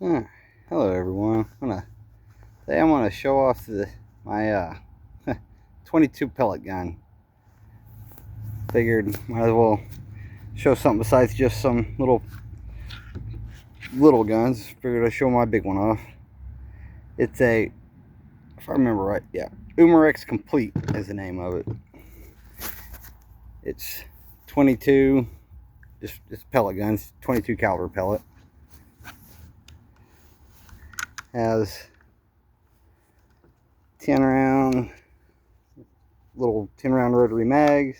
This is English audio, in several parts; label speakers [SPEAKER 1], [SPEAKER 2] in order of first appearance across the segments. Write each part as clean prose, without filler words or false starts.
[SPEAKER 1] Huh. Hello everyone. Today I'm gonna show off my 22 pellet gun. Figured might as well show something besides just some little guns. Figured I'd show my big one off. It's a, if I remember right, yeah, Umarex Komplete is the name of it. It's 22, just pellet guns, 22 caliber pellet. Has 10 round, little 10 round rotary mags.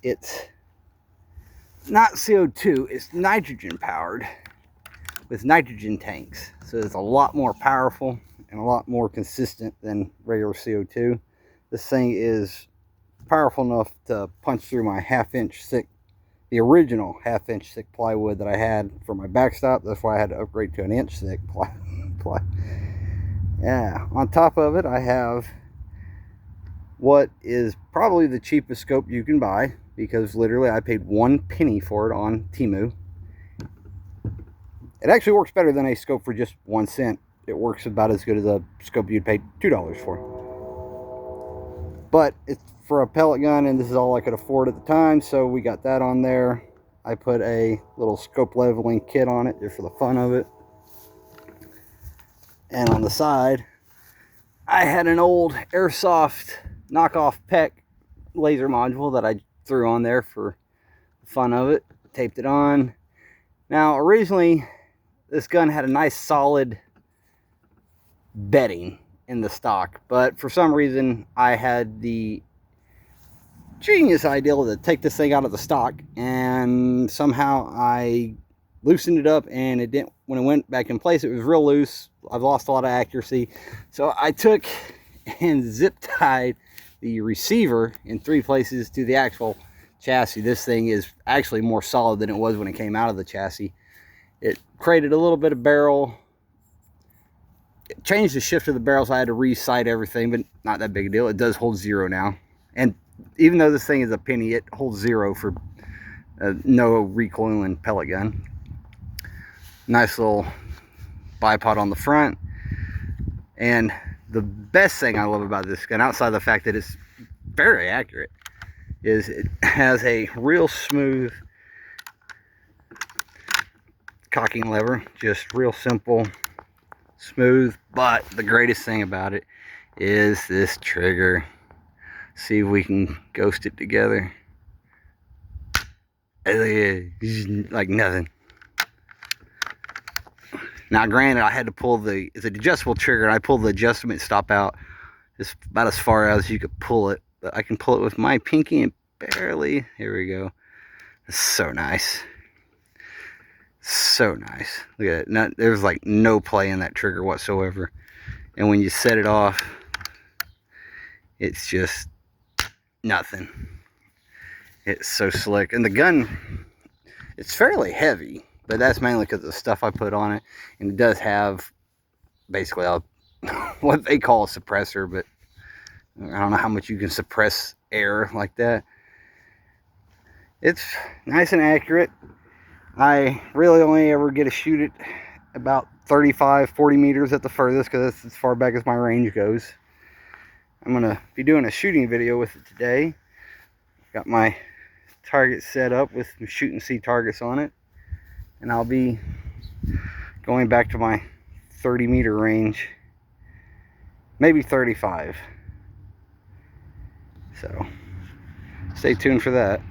[SPEAKER 1] It's not CO2, it's nitrogen powered with nitrogen tanks. So it's a lot more powerful and a lot more consistent than regular CO2. This thing is powerful enough to punch through my half-inch thick, the original half-inch thick plywood that I had for my backstop. That's why I had to upgrade to an inch thick ply. Yeah, on top of it I have what is probably the cheapest scope you can buy, because literally I paid 1 penny for it on Temu. It actually works better than a scope for just 1 cent. It works about as good as a scope you'd pay $2 for. But it's for a pellet gun, and this is all I could afford at the time, so we got that on there. I put a little scope leveling kit on it just for the fun of it. And on the side, I had an old airsoft knockoff PEC laser module that I threw on there for the fun of it. Taped it on. Now, originally, this gun had a nice solid bedding in the stock, but for some reason I had the genius idea to take this thing out of the stock, and somehow I loosened it up, and it didn't, when it went back in place, it was real loose. I've lost a lot of accuracy, so I took and zip tied the receiver in 3 places to the actual chassis. This thing is actually more solid than it was when it came out of the chassis. It created a little bit of barrel. It changed the shift of the barrel, so I had to re-sight everything, but not that big a deal. It does hold 0 now. And even though this thing is a penny, it holds 0 for no recoiling pellet gun. Nice little bipod on the front. And the best thing I love about this gun, outside of the fact that it's very accurate, is it has a real smooth cocking lever. Just real simple, smooth. But the greatest thing about it is this trigger. See if we can ghost it together. Like nothing. Now granted, I had to pull it's an adjustable trigger, and I pulled the adjustment stop out just about as far as you could pull it. But I can pull it with my pinky and barely. Here we go. It's so nice. So nice. Look at it. There's like no play in that trigger whatsoever. And when you set it off, it's just nothing. It's so slick. And the gun, it's fairly heavy, but that's mainly because of the stuff I put on it. And it does have basically what they call a suppressor, but I don't know how much you can suppress air like that. It's nice and accurate. I really only ever get to shoot it about 35-40 meters at the furthest, because that's as far back as my range goes. I'm going to be doing a shooting video with it today. Got my target set up with some shoot and see targets on it. And I'll be going back to my 30-meter range. Maybe 35. So, stay tuned for that.